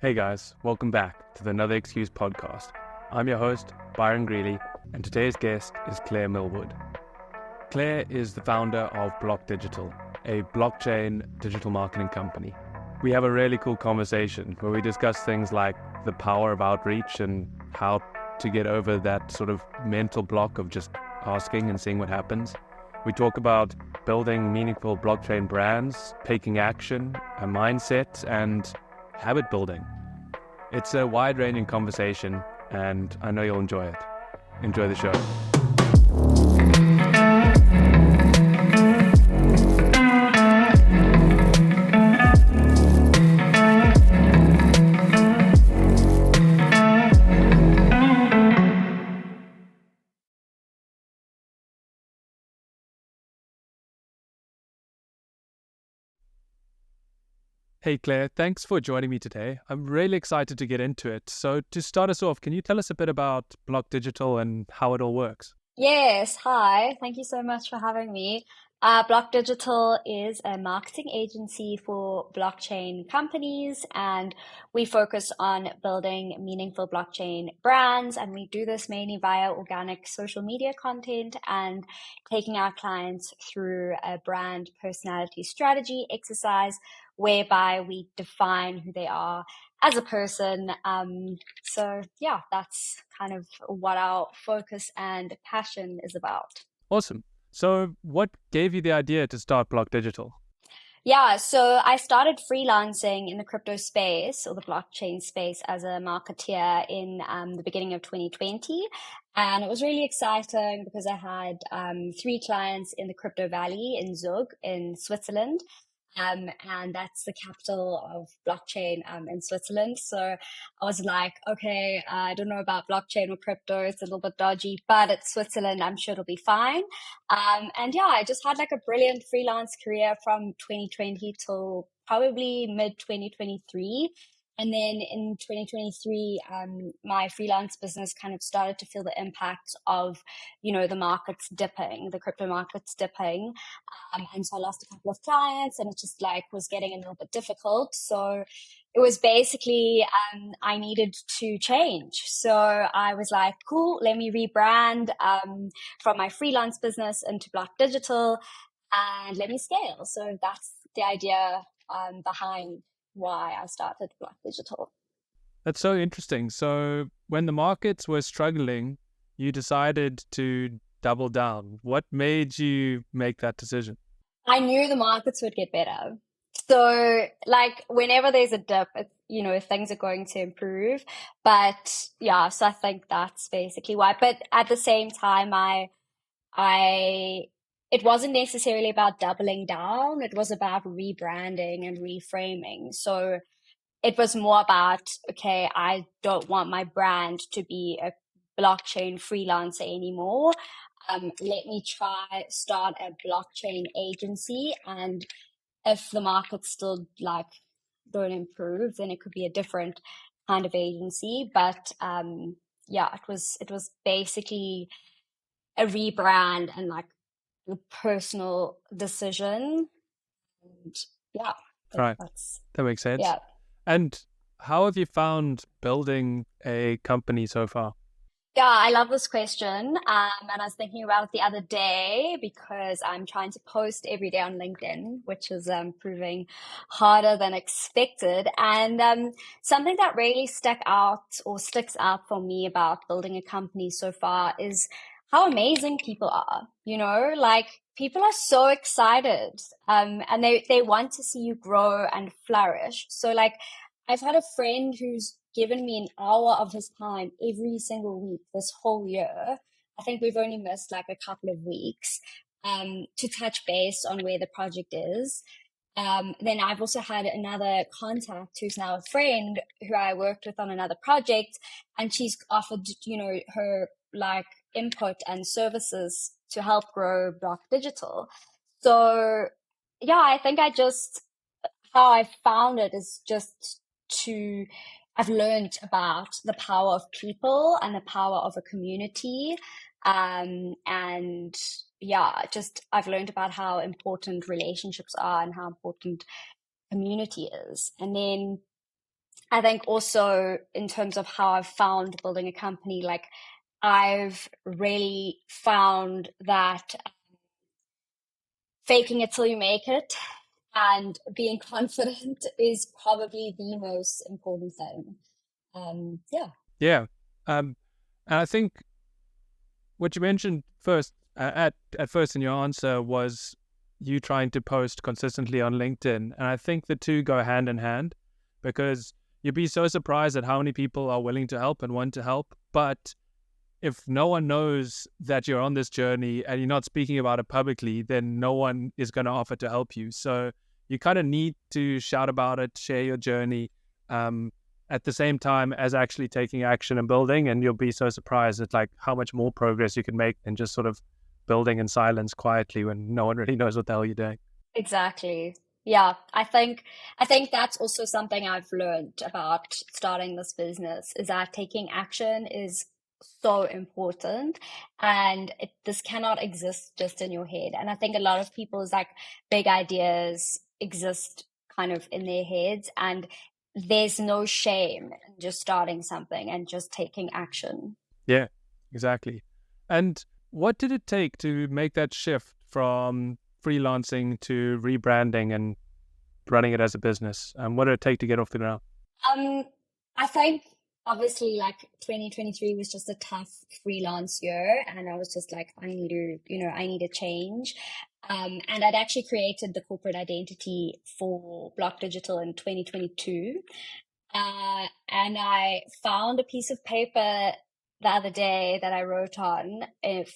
Hey guys, welcome back to the Another Excuse podcast. I'm your host, Byron Greeley, and today's guest is Claire Millward. Claire is the founder of Block Digital, a blockchain digital marketing company. We have a really cool conversation where we discuss things like the power of outreach and how to get over that sort of mental block of just asking and seeing what happens. We talk about building meaningful blockchain brands, taking action, a mindset, and habit building. It's a wide-ranging conversation, and I know you'll enjoy it. Enjoy the show. Hey Claire, thanks for joining me today. I'm really excited to get into it. So to start us off, can you tell us a bit about Block Digital and how it all works? Yes, hi. Thank you so much for having me. Block Digital is a marketing agency for blockchain companies, and we focus on building meaningful blockchain brands. And we do this mainly via organic social media content and taking our clients through a brand personality strategy exercise whereby we define who they are as a person. So yeah, that's kind of what our focus and passion is about. Awesome. So what gave you the idea to start Block Digital? Yeah, so I started freelancing in the crypto space or the blockchain space as a marketeer in the beginning of 2020. And it was really exciting because I had three clients in the crypto valley in Zug in Switzerland. And that's the capital of blockchain in Switzerland. So I was like, okay, I don't know about blockchain or crypto. It's a little bit dodgy, but it's Switzerland. I'm sure it'll be fine. And yeah, I just had like a brilliant freelance career from 2020 till probably mid 2023. And then in 2023, my freelance business kind of started to feel the impact of, the markets dipping, the crypto markets dipping. And so I lost a couple of clients and it just like was getting a little bit difficult. So it was basically, I needed to change. So I was like, cool, let me rebrand from my freelance business into Block Digital and let me scale. So that's the idea behind why I started Block Digital. That's so interesting. So when the markets were struggling, you decided to double down. What made you make that decision? I knew the markets would get better. So, like, whenever there's a dip, things are going to improve. But yeah, so I think that's basically why. But at the same time, it wasn't necessarily about doubling down. It was about rebranding and reframing. So it was more about, okay, I don't want my brand to be a blockchain freelancer anymore. Let me start a blockchain agency, and if the markets still like don't improve, then it could be a different kind of agency. But yeah, it was basically a rebrand and like a personal decision. And yeah, I think Right. that's That makes sense. yeah. And how have you found building a company so far? Yeah, I love this question. And I was thinking about it the other day because I'm trying to post every day on LinkedIn, which is proving harder than expected. And something that really sticks out for me about building a company so far is how amazing people are. Like people are so excited and they want to see you grow and flourish. So like I've had a friend who's given me an hour of his time every single week this whole year. I think we've only missed like a couple of weeks to touch base on where the project is. Then I've also had another contact who's now a friend who I worked with on another project, and she's offered, her like input and services to help grow Block Digital. So yeah, I think how I found it is just to I've learned about the power of people and the power of a community. And yeah, just I've learned about how important relationships are and how important community is. And then I think also in terms of how I've found building a company, like I've really found that faking it till you make it and being confident is probably the most important thing. Yeah. Yeah. And I think what you mentioned first, at first in your answer, was you trying to post consistently on LinkedIn. And I think the two go hand in hand, because you'd be so surprised at how many people are willing to help and want to help. But if no one knows that you're on this journey and you're not speaking about it publicly, then no one is going to offer to help you. So you kind of need to shout about it, share your journey, at the same time as actually taking action and building. And you'll be so surprised at like how much more progress you can make than just sort of building in silence quietly when no one really knows what the hell you're doing. Exactly. Yeah, I think that's also something I've learned about starting this business is that taking action is so important, and this cannot exist just in your head. And I think a lot of people's like big ideas exist kind of in their heads, and there's no shame in just starting something and just taking action. Yeah, exactly. And what did it take to make that shift from freelancing to rebranding and running it as a business? What did it take to get off the ground? Um, I think obviously like 2023 was just a tough freelance year, and I was just like, I need to, I need a change. And I'd actually created the corporate identity for Block Digital in 2022. And I found a piece of paper the other day that I wrote on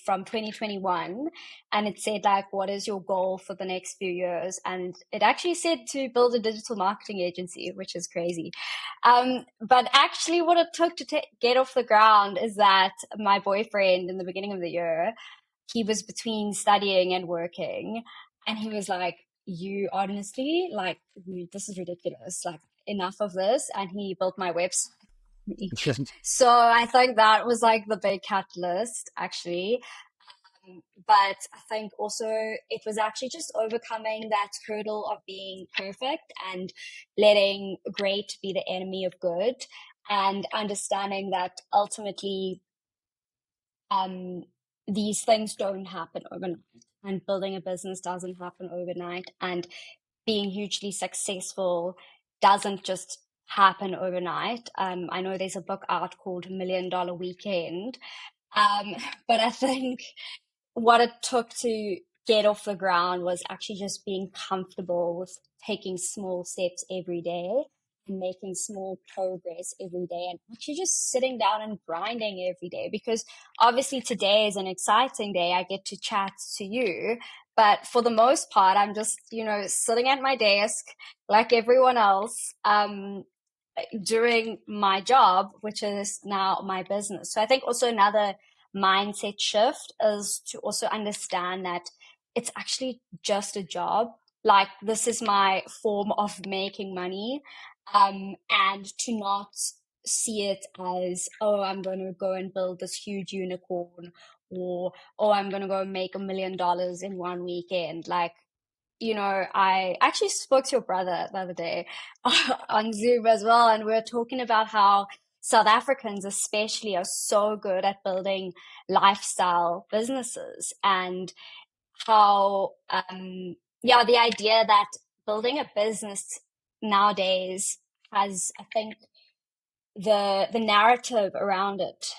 from 2021, and it said like, what is your goal for the next few years? And it actually said to build a digital marketing agency, which is crazy. But actually what it took to get off the ground is that my boyfriend in the beginning of the year, he was between studying and working, and he was like, you honestly, like, this is ridiculous. Like, enough of this. And he built my website. So I think that was like the big catalyst, actually. But I think also it was actually just overcoming that hurdle of being perfect and letting great be the enemy of good, and understanding that ultimately these things don't happen overnight, and building a business doesn't happen overnight, and being hugely successful doesn't just happen overnight. I know there's a book out called $1 Million Weekend, but I think what it took to get off the ground was actually just being comfortable with taking small steps every day and making small progress every day, and actually just sitting down and grinding every day. Because obviously today is an exciting day. I get to chat to you, but for the most part, I'm just, sitting at my desk like everyone else, doing my job, which is now my business. So I think also another mindset shift is to also understand that it's actually just a job. Like, this is my form of making money, and to not see it as, oh, I'm going to go and build this huge unicorn, or, oh, I'm going to go make $1 million in one weekend. Like, I actually spoke to your brother the other day on Zoom as well, and we were talking about how South Africans especially are so good at building lifestyle businesses, and how, the idea that building a business nowadays has, I think, the narrative around it,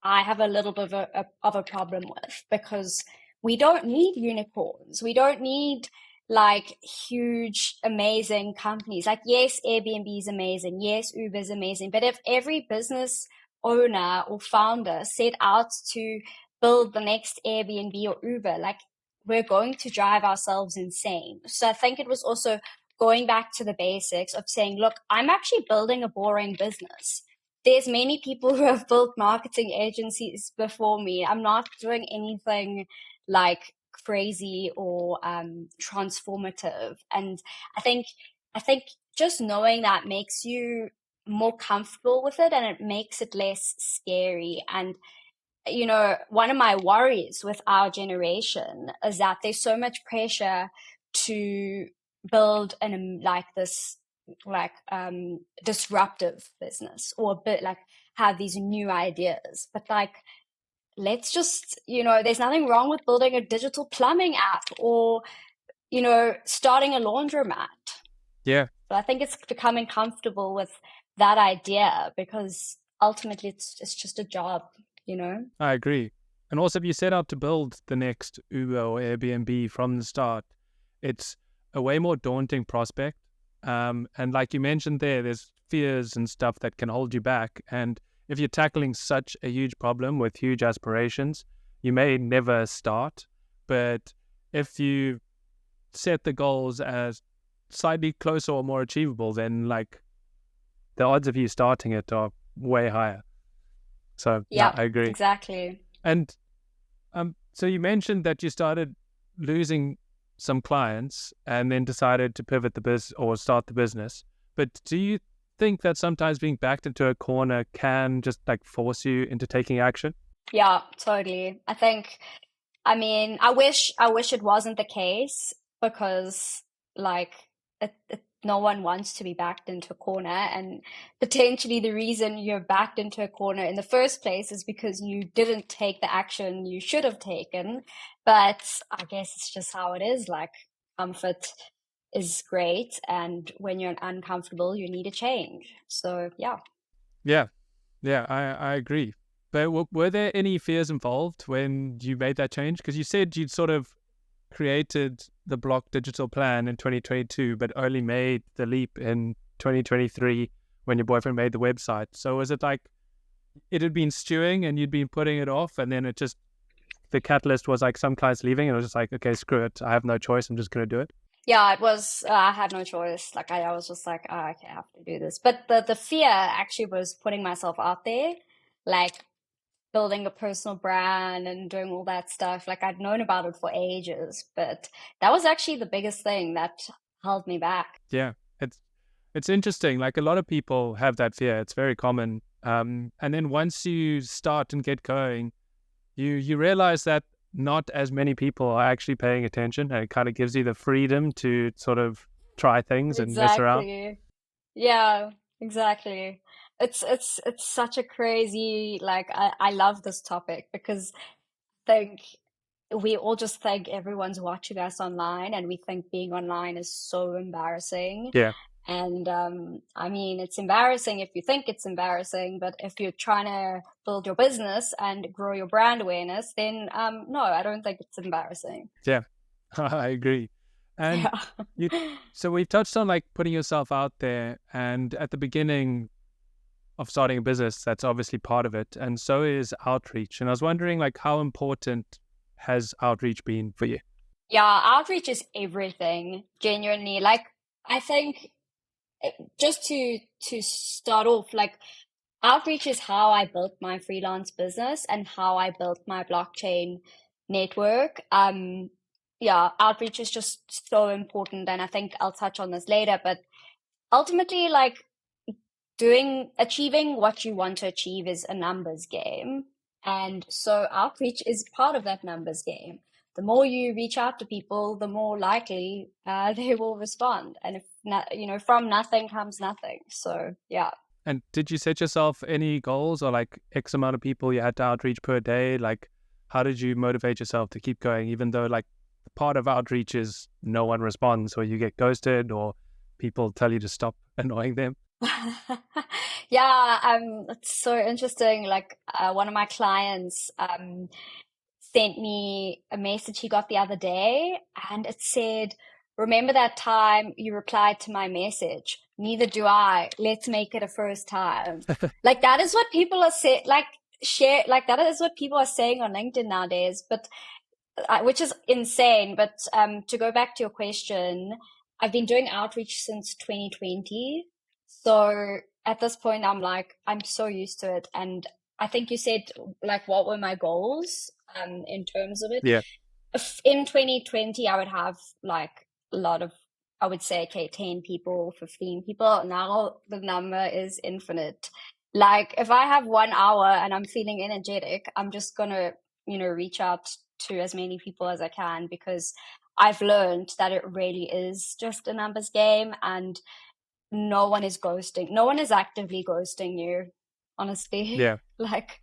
I have a little bit of a problem with, because we don't need unicorns. We don't need like huge, amazing companies. Like, yes, Airbnb is amazing. Yes, Uber is amazing. But if every business owner or founder set out to build the next Airbnb or Uber, like, we're going to drive ourselves insane. So I think it was also going back to the basics of saying, look, I'm actually building a boring business. There's many people who have built marketing agencies before me. I'm not doing anything like crazy or transformative. And I think just knowing that makes you more comfortable with it, and it makes it less scary. And one of my worries with our generation is that there's so much pressure to build like this like disruptive business, or a bit like have these new ideas. But like, let's just, there's nothing wrong with building a digital plumbing app, or, starting a laundromat. Yeah, But I think it's becoming comfortable with that idea, because ultimately it's just a job, I agree. And also, if you set out to build the next Uber or Airbnb from the start, it's a way more daunting prospect. And like you mentioned there's fears and stuff that can hold you back. And if you're tackling such a huge problem with huge aspirations, you may never start. But if you set the goals as slightly closer or more achievable, then like the odds of you starting it are way higher. So no, Yeah, I agree. exactly. And so you mentioned that you started losing some clients and then decided to pivot the business or start the business. But do you think that sometimes being backed into a corner can just like force you into taking action? Yeah, totally. I wish it wasn't the case, because like no one wants to be backed into a corner, and potentially the reason you're backed into a corner in the first place is because you didn't take the action you should have taken. But I guess it's just how it is. Like, comfort is great, and when you're uncomfortable, you need a change. So yeah. Yeah, yeah, I agree. But were there any fears involved when you made that change? Because you said you'd sort of created the Block Digital plan in 2022, but only made the leap in 2023 when your boyfriend made the website. So was it like it had been stewing and you'd been putting it off, and then it just, the catalyst was like some clients leaving and it was just like, okay, screw it. I have no choice. I'm just going to do it. Yeah, it was, I had no choice. Like, I was just like, oh, okay, I have to do this. But the fear actually was putting myself out there, like building a personal brand and doing all that stuff. Like, I'd known about it for ages, but that was actually the biggest thing that held me back. Yeah. It's interesting. Like a lot of people have that fear. It's very common. And then once you start and get going, you realize that not as many people are actually paying attention, and it kind of gives you the freedom to sort of try things and mess around. Exactly. Yeah, exactly. It's such a crazy, like, I love this topic, because I think we all just think everyone's watching us online, and we think being online is so embarrassing. Yeah. And I mean, it's embarrassing if you think it's embarrassing, but if you're trying to build your business and grow your brand awareness, then no, I don't think it's embarrassing. Yeah. I agree. And Yeah. you, so we've touched on like putting yourself out there, and at the beginning of starting a business, that's obviously part of it. And so is outreach. And I was wondering like how important has outreach been for you? Yeah, outreach is everything, genuinely. Like, I think just to start off, like, outreach is how I built my freelance business and how I built my blockchain network. Yeah, outreach is just so important, and I think I'll touch on this later, but ultimately, like, achieving what you want to achieve is a numbers game. And so outreach is part of that numbers game. The more you reach out to people, the more likely they will respond. And if not, from nothing comes nothing. So yeah. And did you set yourself any goals or like X amount of people you had to outreach per day? Like, how did you motivate yourself to keep going, even though like part of outreach is no one responds or you get ghosted or people tell you to stop annoying them? Yeah, it's so interesting. Like, one of my clients sent me a message he got the other day, and it said, "Remember that time you replied to my message? Neither do I. Let's make it a first time." Like, that is what people are saying, like, share, like, that is what people are saying on LinkedIn nowadays, but which is insane. But to go back to your question, I've been doing outreach since 2020. So at this point, I'm so used to it. And I think you said, like, what were my goals in terms of it? Yeah. In 2020, I would have like a lot of, I would say, okay, 10 people, 15 people. Now the number is infinite. Like, if I have 1 hour and I'm feeling energetic, I'm just gonna, reach out to as many people as I can, because I've learned that it really is just a numbers game. And no one is ghosting. No one is actively ghosting you, honestly. Yeah. Like,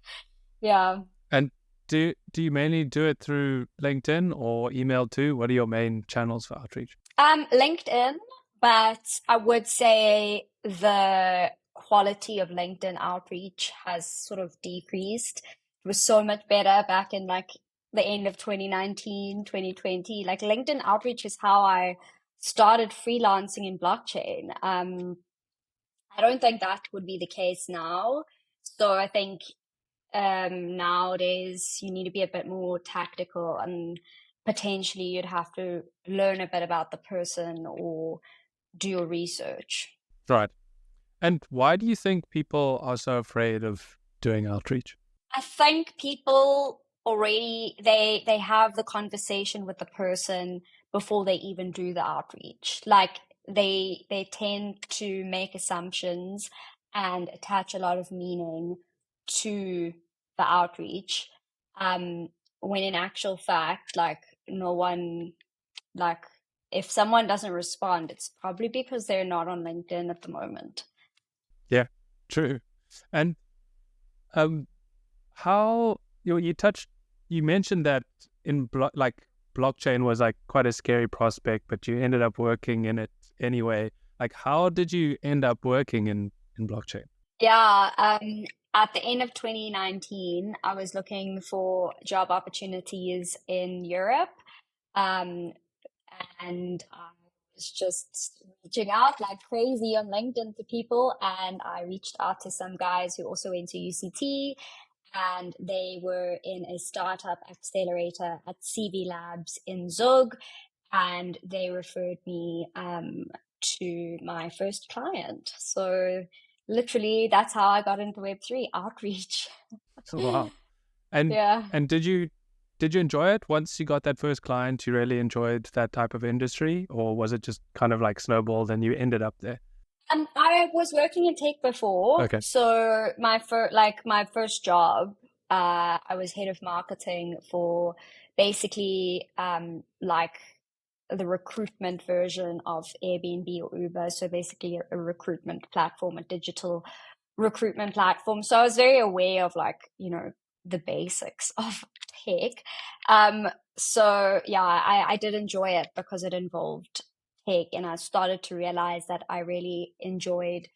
yeah. And do you mainly do it through LinkedIn or email too? What are your main channels for outreach? LinkedIn, but I would say the quality of LinkedIn outreach has sort of decreased. It was so much better back in like the end of 2019, 2020. Like LinkedIn outreach is how I started freelancing in blockchain. I don't think that would be the case now. So I think nowadays you need to be a bit more tactical, and potentially you'd have to learn a bit about the person or do your research. Right. And why do you think people are so afraid of doing outreach? I think people already they have the conversation with the person before they even do the outreach. Like they tend to make assumptions and attach a lot of meaning to the outreach. Um, when in actual fact, like no one like if someone doesn't respond, it's probably because they're not on LinkedIn at the moment. Yeah, true. And um, how you mentioned that like blockchain was like quite a scary prospect, but you ended up working in it anyway. Like, how did you end up working in blockchain? Yeah, at the end of 2019, I was looking for job opportunities in Europe. Um, and I was just reaching out like crazy on LinkedIn to people. And I reached out to some guys who also went to UCT, and they were in a startup accelerator at CV Labs in Zug, and they referred me to my first client. So literally, that's how I got into Web3 outreach. Wow. And Yeah. and did you enjoy it once you got that first client? You really enjoyed that type of industry, or was it just kind of like snowballed and you ended up there? I was working in tech before, Okay. so my first job, I was head of marketing for basically like the recruitment version of Airbnb or Uber. So basically a recruitment platform, a digital recruitment platform. So I was very aware of like, the basics of tech. So yeah, I did enjoy it because it involved tech, and I started to realize that I really enjoyed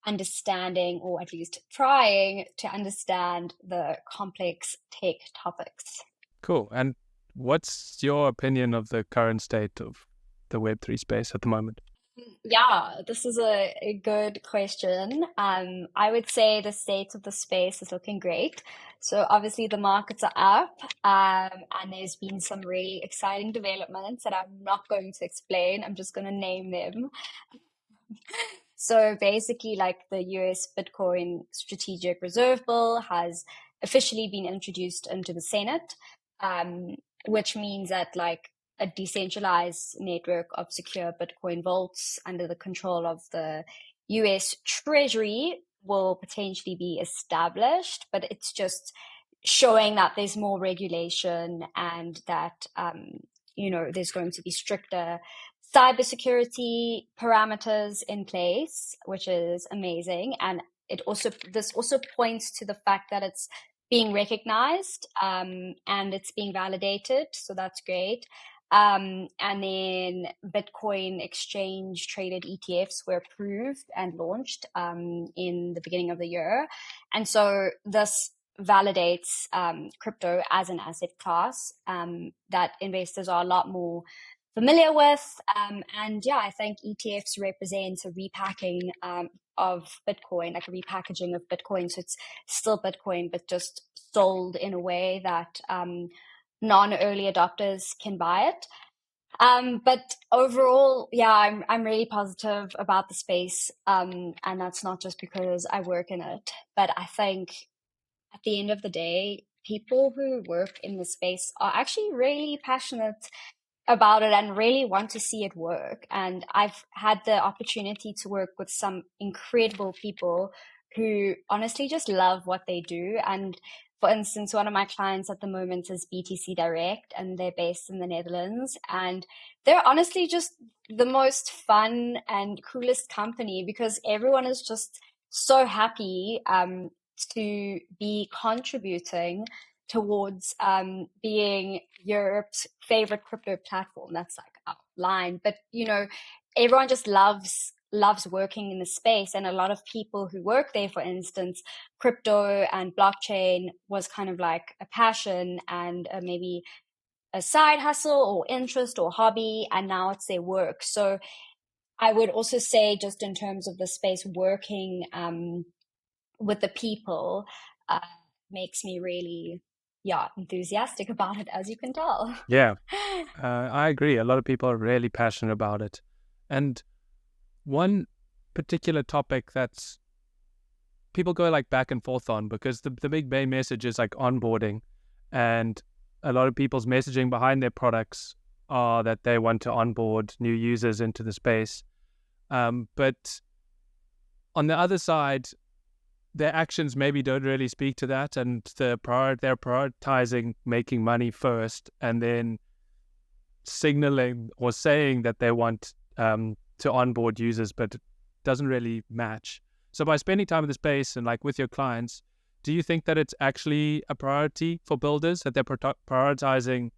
understanding, or at least trying to understand, the complex tech topics. Cool. And what's your opinion of the current state of the Web3 space at the moment? Yeah, this is a good question. I would say the state of the space is looking great. So obviously the markets are up, and there's been some really exciting developments that I'm not going to explain. I'm just going to name them. So basically, like the US Bitcoin Strategic Reserve Bill has officially been introduced into the Senate, which means that like a decentralized network of secure Bitcoin vaults under the control of the US Treasury will potentially be established, but it's just showing that there's more regulation, and that there's going to be stricter cybersecurity parameters in place, which is amazing. And this also points to the fact that it's being recognized, and it's being validated. So that's great. And then Bitcoin exchange traded ETFs were approved and launched in the beginning of the year. And so this validates crypto as an asset class that investors are a lot more familiar with. And yeah, I think ETFs represent a repacking of Bitcoin, like a repackaging of Bitcoin. So it's still Bitcoin, but just sold in a way that non-early adopters can buy it. But overall, yeah, I'm really positive about the space. And that's not just because I work in it, but I think at the end of the day, people who work in the space are actually really passionate about it and really want to see it work. And I've had the opportunity to work with some incredible people who honestly just love what they do. And for instance, one of my clients at the moment is BTC Direct, and they're based in the Netherlands. And they're honestly just the most fun and coolest company because everyone is just so happy to be contributing towards being Europe's favorite crypto platform. That's like our line. But, everyone just loves working in the space. And a lot of people who work there, for instance, crypto and blockchain was kind of like a passion and maybe a side hustle or interest or hobby, and now it's their work. So I would also say, just in terms of the space, working with the people makes me really enthusiastic about it, as you can tell. Yeah, I agree. A lot of people are really passionate about it. And one particular topic that's people go like back and forth on, because the big main message is like onboarding, and a lot of people's messaging behind their products are that they want to onboard new users into the space. But on the other side, their actions maybe don't really speak to that, and they're prioritizing making money first, and then signaling or saying that they want to onboard users, but it doesn't really match. So by spending time in the space and like with your clients, do you think that it's actually a priority for builders, that they're prioritizing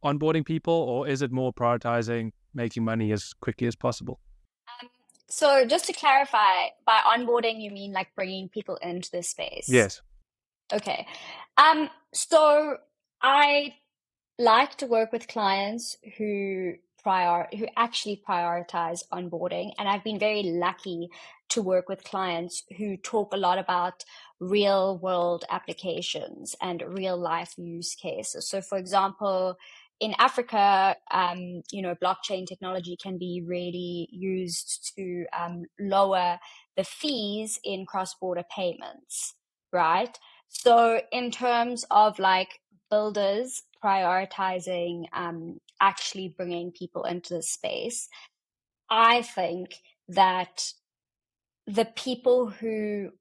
onboarding people, or is it more prioritizing making money as quickly as possible? So just to clarify, by onboarding, you mean like bringing people into the space? Yes. Okay. So I like to work with clients who actually prioritize onboarding, and I've been very lucky to work with clients who talk a lot about real world applications and real life use cases. So for example, in Africa, blockchain technology can be really used to lower the fees in cross-border payments, right? So in terms of like builders prioritizing actually bringing people into the space, I think that the people who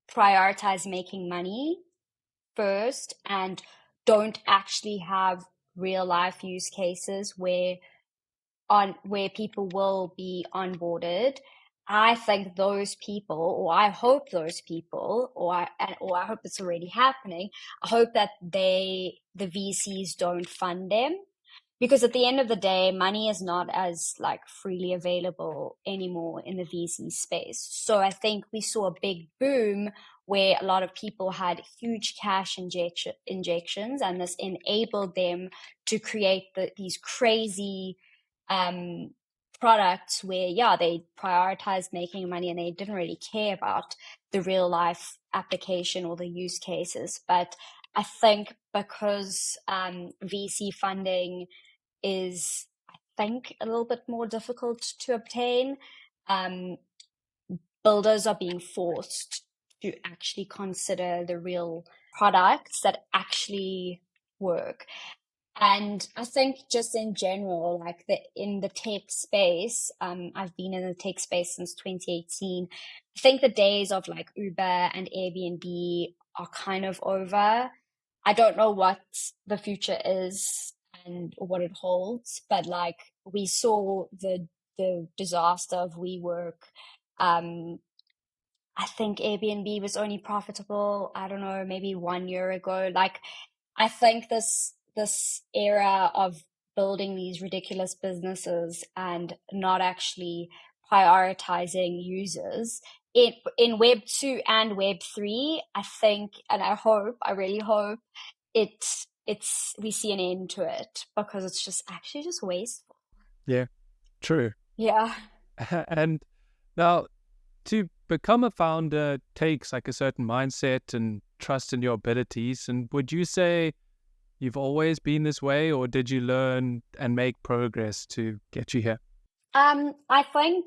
prioritize making money first and don't actually have real life use cases where people will be onboarded, I think those people, or I hope those people, or I hope it's already happening. I hope that the VCs don't fund them, because at the end of the day, money is not as like freely available anymore in the VC space. So I think we saw a big boom where a lot of people had huge cash injections, and this enabled them to create these crazy products where, they prioritized making money and they didn't really care about the real life application or the use cases. But I think because VC funding is, I think, a little bit more difficult to obtain, builders are being forced to actually consider the real products that actually work. And I think just in general, like in the tech space, I've been in the tech space since 2018. I think the days of like Uber and Airbnb are kind of over. I don't know what the future is and what it holds, but like we saw the disaster of WeWork. I think Airbnb was only profitable, I don't know, maybe 1 year ago. Like, I think this era of building these ridiculous businesses and not actually prioritizing users in Web 2 and Web 3, I think, and I really hope we see an end to it, because it's just actually just wasteful. Yeah, true. Yeah. And now, to become a founder takes like a certain mindset and trust in your abilities. And would you say you've always been this way, or did you learn and make progress to get you here? I think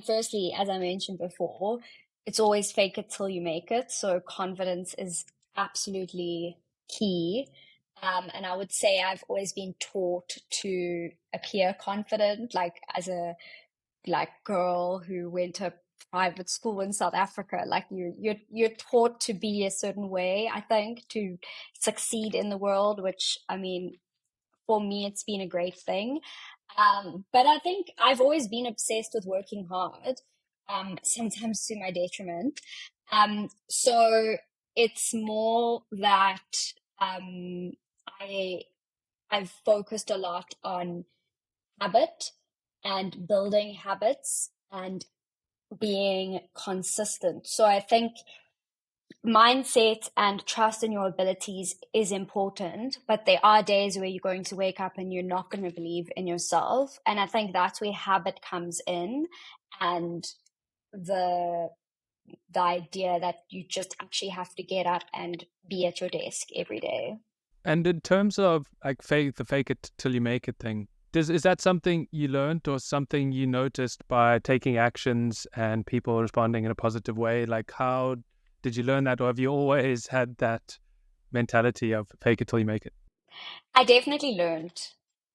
firstly, as I mentioned before, it's always fake it till you make it. So confidence is absolutely key. And I would say I've always been taught to appear confident, like as a girl who went to private school in South Africa. Like you're taught to be a certain way, I think, to succeed in the world, which, I mean, for me, it's been a great thing. But I think I've always been obsessed with working hard, sometimes to my detriment. So it's more that I I've focused a lot on habit and building habits and being consistent. So I think mindset and trust in your abilities is important, but there are days where you're going to wake up and you're not going to believe in yourself. And I think that's where habit comes in, and the the idea that you just actually have to get up and be at your desk every day. And in terms of like the fake it till you make it thing, is that something you learned or something you noticed by taking actions and people responding in a positive way? Like, how did you learn that, or have you always had that mentality of fake it till you make it? I definitely learned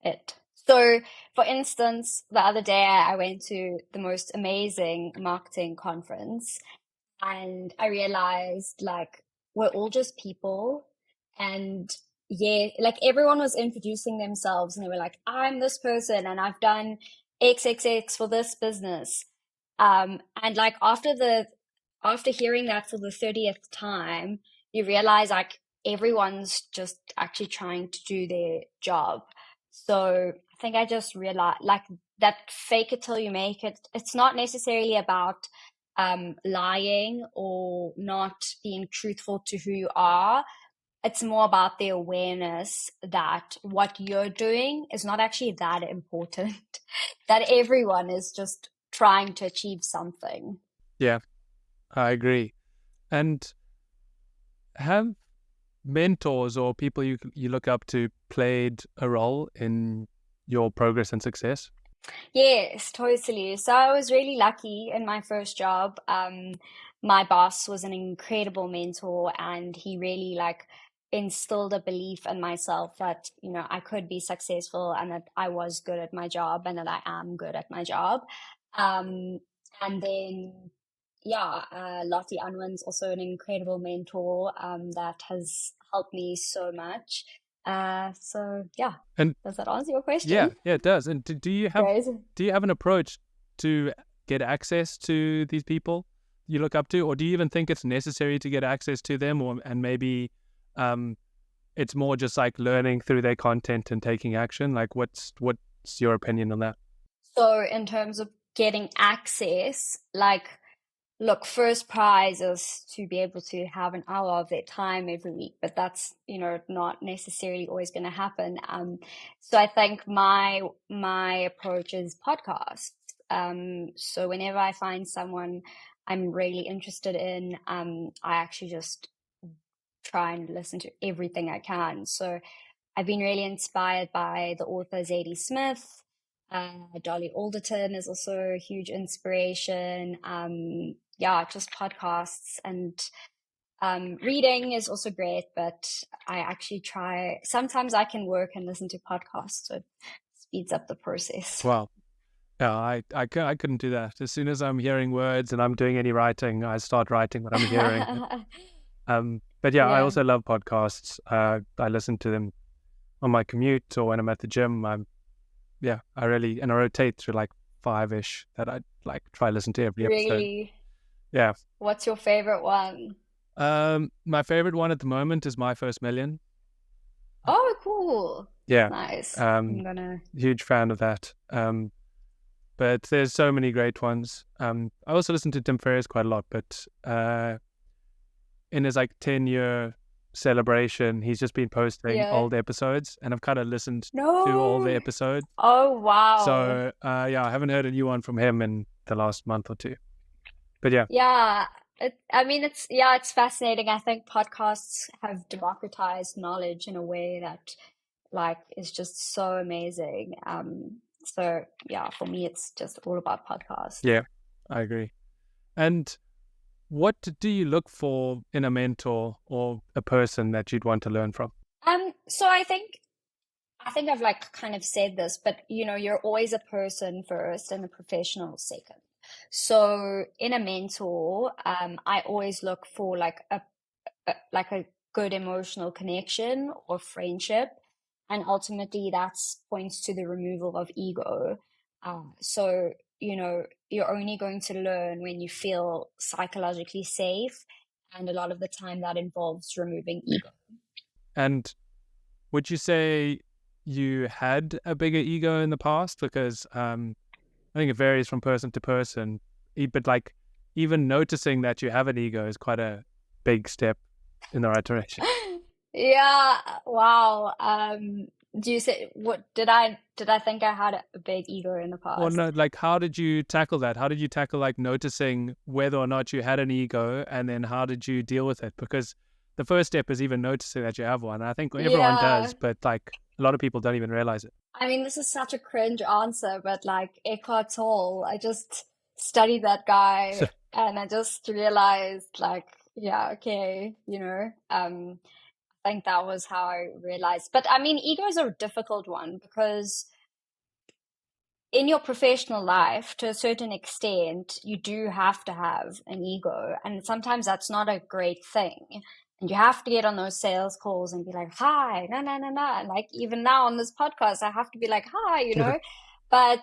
it. So, for instance, the other day I went to the most amazing marketing conference, and I realized, like, we're all just people. And yeah, like everyone was introducing themselves and they were like, I'm this person and I've done XXX for this business. And like after hearing that for the 30th time, you realize like everyone's just actually trying to do their job. So I think I just realized like that fake it till you make it. It's not necessarily about lying or not being truthful to who you are. It's more about the awareness that what you're doing is not actually that important, that everyone is just trying to achieve something. Yeah, I agree. And have mentors or people you look up to played a role in your progress and success? Yes, totally. So I was really lucky in my first job. My boss was an incredible mentor, and he really like instilled a belief in myself that, you know, I could be successful and that I was good at my job and that I am good at my job. Um, and then, yeah, Lottie Unwin's also an incredible mentor, that has helped me so much. So yeah, And does that answer your yeah, question? it does. And do you have Great. an approach to get access to these people you look up to, or do you even think it's necessary to get access to them, or and maybe it's more just like learning through their content and taking action? Like, what's your opinion on that? So in terms of getting access, like, look, first prize is to be able to have an hour of their time every week, but that's, you know, not necessarily always going to happen. So I think my approach is podcasts. So whenever I find someone I'm really interested in, I actually just try and listen to everything I can. So I've been really inspired by the author Zadie Smith. Dolly Alderton is also a huge inspiration. Yeah, just podcasts and reading is also great, but I actually try. Sometimes I can work and listen to podcasts, so it speeds up the process. Wow. Yeah, I couldn't do that. As soon as I'm hearing words and I'm doing any writing, I start writing what I'm hearing. But yeah, I Yeah, also love podcasts. I listen to them on my commute or when I'm at the gym. I rotate through like 5-ish that I like try to listen to every episode. really. Yeah. What's your favorite one? My favorite one at the moment is My First Million. Oh, cool. Yeah. Nice. I'm gonna. Huge fan of that. But there's so many great ones. I also listen to Tim Ferriss quite a lot, but in his like 10-year celebration, he's just been posting Yeah. old episodes, and I've kind of listened to all the No. episodes. Oh, wow. So yeah, I haven't heard a new one from him in the last month or two. But yeah, Yeah. I mean, it's fascinating. I think podcasts have democratized knowledge in a way that like is just so amazing. So yeah, for me, it's just all about podcasts. yeah, I agree. And what do you look for in a mentor or a person that you'd want to learn from? So I think I've like kind of said this, but you know, you're always a person first and a professional second. So in a mentor, I always look for like a good emotional connection or friendship, and ultimately that points to the removal of ego. So you're only going to learn when you feel psychologically safe, and a lot of the time that involves removing ego. And would you say you had a bigger ego in the past? Because I think it varies from person to person. But like even noticing that you have an ego is quite a big step in the right direction. Yeah, wow. Do you say what did I think I had a big ego in the Or past? no, like how did you tackle that? How did you tackle like noticing whether or not you had an ego, and then how did you deal with it? Because the first step is even noticing that you have one. I think everyone Yeah. does, but like a lot of people don't even realize it. I mean, this is such a cringe answer, but like Eckhart Tolle, I just studied that guy and I just realized like, yeah, okay, I think that was how I realized. But I mean, ego is a difficult one because in your professional life, to a certain extent, you do have to have an ego. And sometimes that's not a great thing. And you have to get on those sales calls and be like, hi, no, no, no, no. And like even now on this podcast, I have to be like, hi. But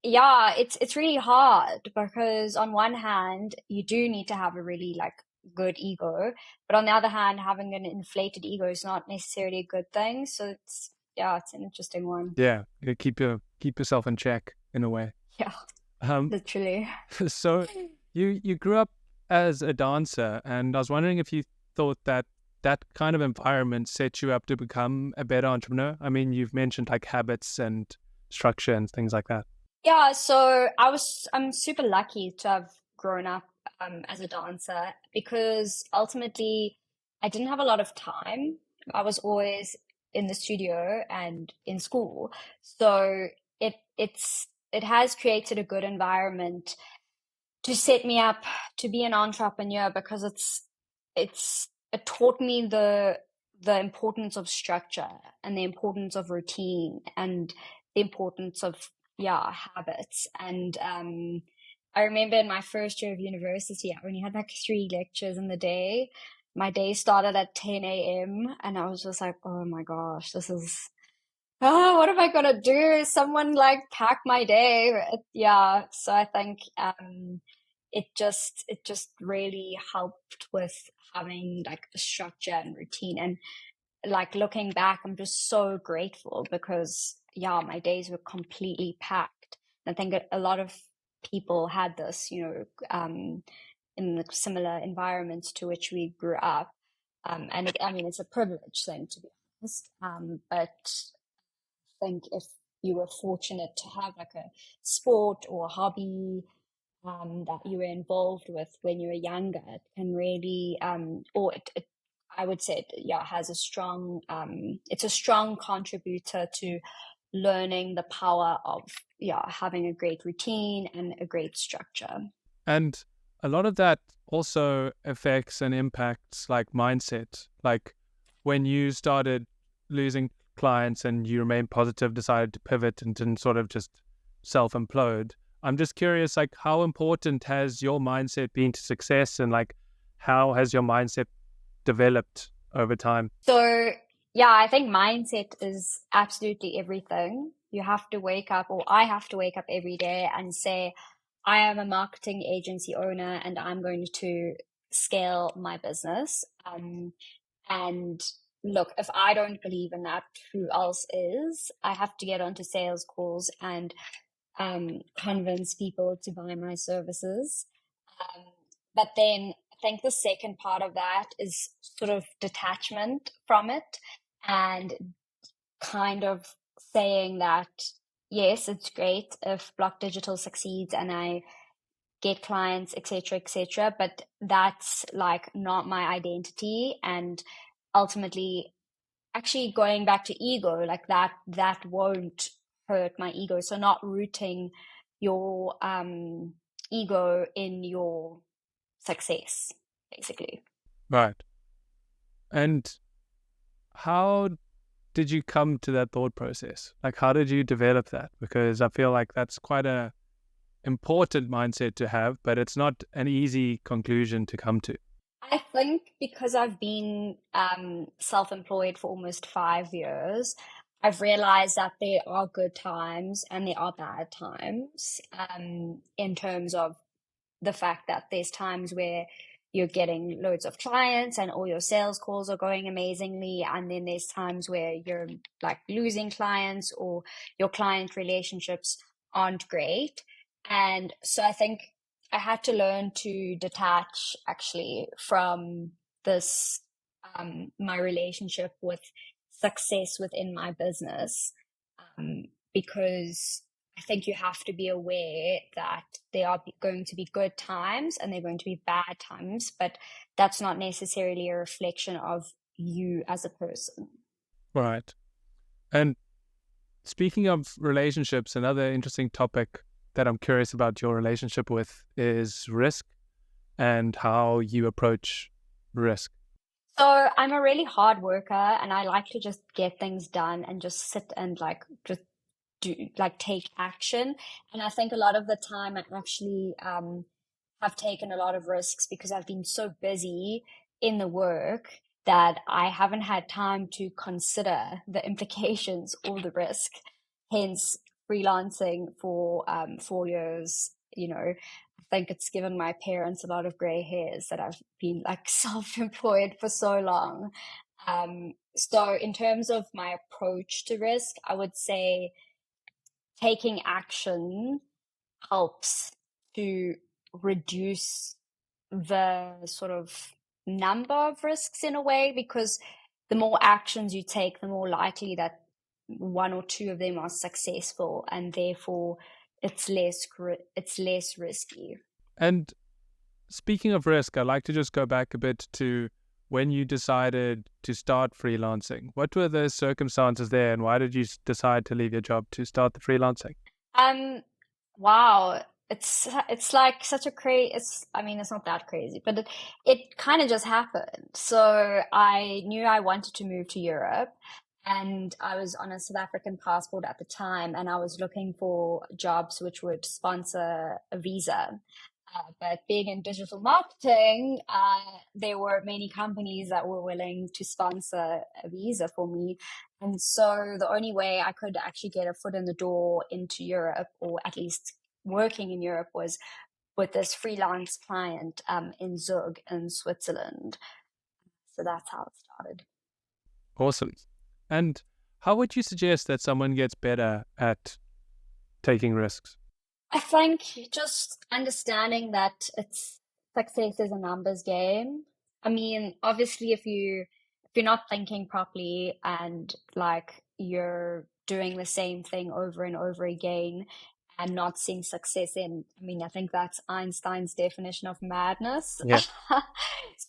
yeah, it's really hard because on one hand, you do need to have a really like good ego. But on the other hand, having an inflated ego is not necessarily a good thing. So it's an interesting one. Yeah, you keep yourself in check in a way. Yeah, Um, literally. so you grew up as a dancer, and I was wondering if you thought that that kind of environment set you up to become a better entrepreneur. I mean, you've mentioned like habits and structure and things like that. Yeah, so I'm super lucky to have grown up as a dancer because ultimately I didn't have a lot of time. I was always in the studio and in school. So it has created a good environment to set me up to be an entrepreneur because it taught me the importance of structure and the importance of routine and the importance of habits. And I remember in my first year of university I only had like 3 lectures in the day. My day started at 10 a.m. and I was just like, oh my gosh, this is what am I gonna do? Someone like pack my day. Yeah, so I think it just really helped with having like a structure and routine. And like looking back, I'm just so grateful because my days were completely packed. I think a lot of people had this, in the similar environments to which we grew up. I mean, it's a privilege thing to be honest. But I think if you were fortunate to have like a sport or a hobby that you were involved with when you were younger, it can really, I would say, has a strong, it's a strong contributor to learning the power of, having a great routine and a great structure. And a lot of that also affects and impacts like mindset. Like when you started losing clients and you remained positive, decided to pivot and didn't sort of just self-implode. I'm just curious, like how important has your mindset been to success, and like how has your mindset developed over time? So, yeah, I think mindset is absolutely everything. You have to wake up, or I have to wake up every day and say, I am a marketing agency owner and I'm going to scale my business. And look, if I don't believe in that, who else is? I have to get onto sales calls and convince people to buy my services. Um, but then I think the second part of that is sort of detachment from it and kind of saying that, yes, it's great if Block Digital succeeds and I get clients, etc., but that's like not my identity. And ultimately, actually going back to ego, like that won't hurt my ego. So not rooting your ego in your success, basically. Right. And how did you come to that thought process? Like how did you develop that? Because I feel like that's quite a important mindset to have, but it's not an easy conclusion to come to. I think because I've been self-employed for almost 5 years, I've realized that there are good times and there are bad times, in terms of the fact that there's times where you're getting loads of clients and all your sales calls are going amazingly, and then there's times where you're like losing clients or your client relationships aren't great. And so I think I had to learn to detach actually from this, my relationship with success within my business, um, because I think you have to be aware that there are going to be good times and there are going to be bad times, but that's not necessarily a reflection of you as a person. Right. And speaking of relationships, another interesting topic that I'm curious about your relationship with is risk and how you approach risk. So I'm a really hard worker and I like to just get things done and just sit and like just do like take action. And I think a lot of the time I actually have taken a lot of risks because I've been so busy in the work that I haven't had time to consider the implications or the risk. Hence, freelancing for 4 years, I think it's given my parents a lot of gray hairs that I've been like self-employed for so long. So in terms of my approach to risk, I would say taking action helps to reduce the sort of number of risks in a way, because the more actions you take, the more likely that one or two of them are successful, and therefore it's less risky. And speaking of risk, I'd like to just go back a bit to when you decided to start freelancing. What were the circumstances there, and why did you decide to leave your job to start the freelancing? Um, wow, it's like such a crazy. I mean, it's not that crazy, but it kind of just happened. So I knew I wanted to move to Europe, and I was on a South African passport at the time, and I was looking for jobs which would sponsor a visa. But being in digital marketing, there were many companies that were willing to sponsor a visa for me. And so the only way I could actually get a foot in the door into Europe, or at least working in Europe, was with this freelance client in Zug in Switzerland. So that's how it started. Awesome. And how would you suggest that someone gets better at taking risks? I think just understanding that it's success is a numbers game. I mean, obviously, if you're not thinking properly and like you're doing the same thing over and over again and not seeing success in, I mean, I think that's Einstein's definition of madness. Yeah.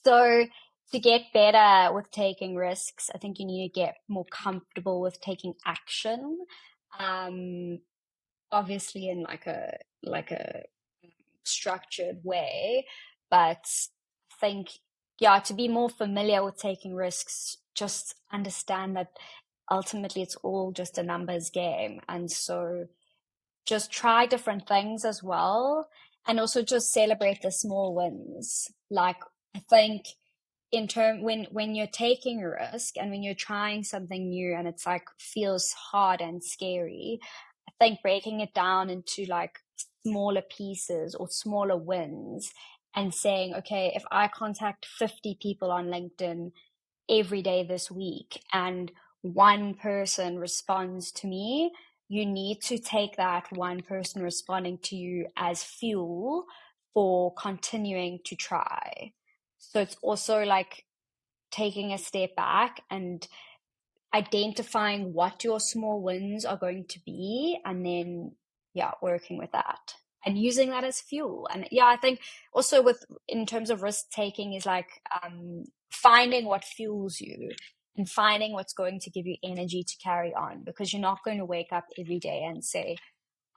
So to get better with taking risks, I think you need to get more comfortable with taking action. Um, Obviously in like a structured way, but I think, yeah, to be more familiar with taking risks, just understand that ultimately it's all just a numbers game. And so just try different things as well, and also just celebrate the small wins. Like, I think when you're taking a risk and when you're trying something new and it's like feels hard and scary, I think breaking it down into like smaller pieces or smaller wins and saying, okay, if I contact 50 people on LinkedIn every day this week and one person responds to me, you need to take that one person responding to you as fuel for continuing to try. So it's also like taking a step back and identifying what your small wins are going to be, and then, yeah, working with that and using that as fuel. And yeah, I think also with in terms of risk taking is like finding what fuels you and finding what's going to give you energy to carry on, because you're not going to wake up every day and say,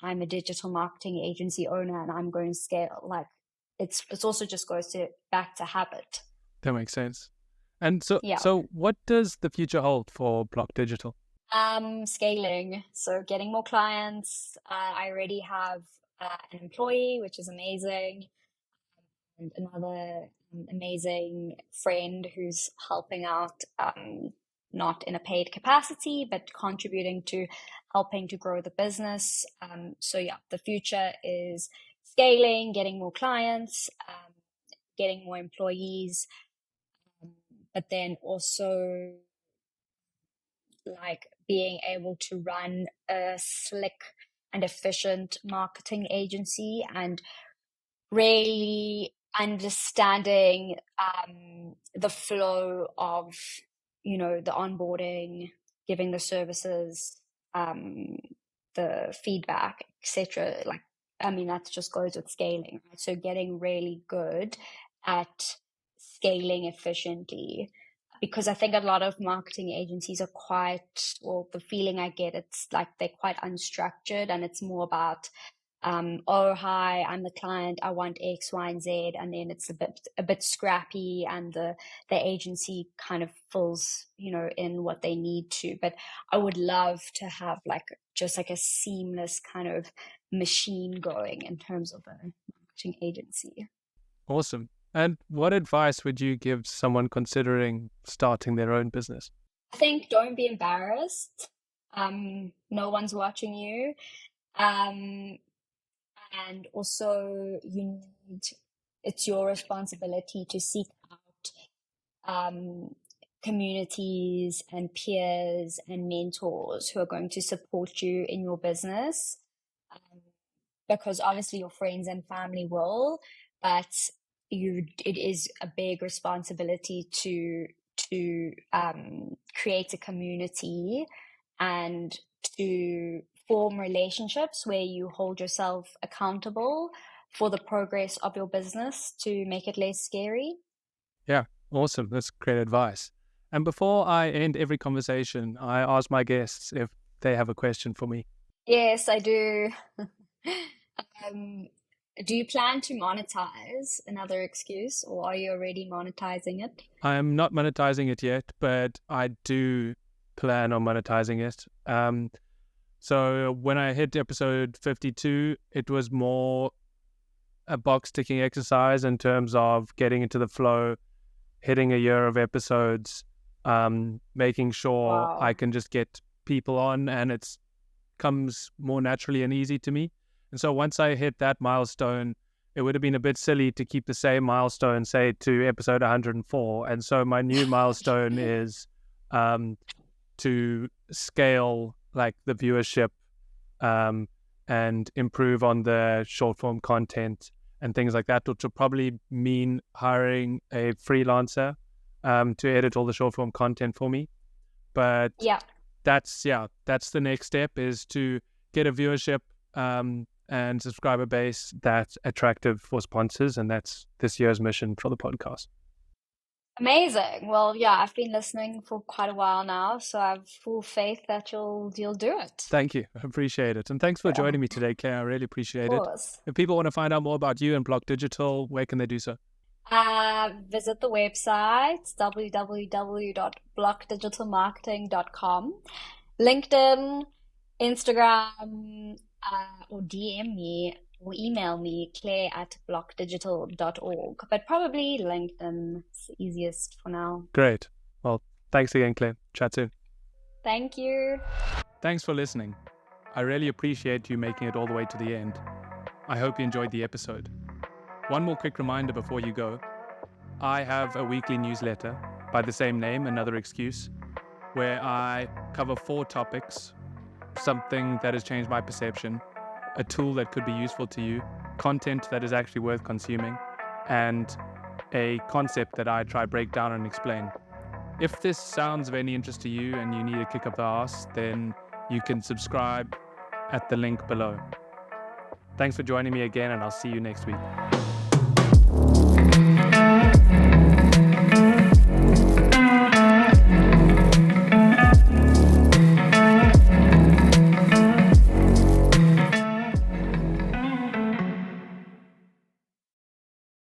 I'm a digital marketing agency owner and I'm going to scale. Like it's also just goes to back to habit. That makes sense. And so, Yeah. so what does the future hold for Block Digital? Scaling. So getting more clients. I already have an employee, which is amazing, and another amazing friend who's helping out, not in a paid capacity, but contributing to helping to grow the business. So yeah, the future is scaling, getting more clients, getting more employees, but then also like being able to run a slick and efficient marketing agency, and really understanding the flow of, the onboarding, giving the services, the feedback, etc. Like, I mean, that just goes with scaling, right? So getting really good at scaling efficiently, because I think a lot of marketing agencies are quite, or the feeling I get, it's like they're quite unstructured, and it's more about, oh, hi, I'm the client, I want X, Y, and Z, and then it's a bit scrappy, and the agency kind of fills, in what they need to. But I would love to have just a seamless kind of machine going in terms of a marketing agency. Awesome. And what advice would you give someone considering starting their own business? I think don't be embarrassed. No one's watching you. And also it's your responsibility to seek out communities and peers and mentors who are going to support you in your business, because obviously your friends and family will, but it is a big responsibility to create a community and to form relationships where you hold yourself accountable for the progress of your business to make it less scary. Yeah, awesome. That's great advice. And before I end every conversation, I ask my guests if they have a question for me. Yes, I do. Do you plan to monetize Another Excuse, or are you already monetizing it? I am not monetizing it yet, but I do plan on monetizing it. So when I hit episode 52, it was more a box ticking exercise in terms of getting into the flow, hitting a year of episodes, making sure Wow. I can just get people on, and it comes more naturally and easy to me. And so once I hit that milestone, it would have been a bit silly to keep the same milestone, say, to episode 104. And so my new milestone is to scale like the viewership, and improve on the short form content and things like that, which will probably mean hiring a freelancer to edit all the short form content for me. But Yeah. that's the next step, is to get a viewership and subscriber base that's attractive for sponsors, and that's this year's mission for the podcast. Amazing. Well, yeah, I've been listening for quite a while now, so I have full faith that you'll do it. Thank you. I appreciate it. And thanks for joining me today, Claire. I really appreciate it. If people want to find out more about you and Block Digital, where can they do so? Visit the website, www.blockdigitalmarketing.com, LinkedIn, Instagram, or DM me or email me, claire@blockdigital.org. But probably LinkedIn is the easiest for now. Great. Well, thanks again, Claire. Chat soon. Thank you. Thanks for listening. I really appreciate you making it all the way to the end. I hope you enjoyed the episode. One more quick reminder before you go. I have a weekly newsletter by the same name, Another Excuse, where I cover 4 topics: something that has changed my perception, a tool that could be useful to you, content that is actually worth consuming, and a concept that I try break down and explain. If this sounds of any interest to you and you need a kick up the arse, then you can subscribe at the link below. Thanks for joining me again, and I'll see you next week.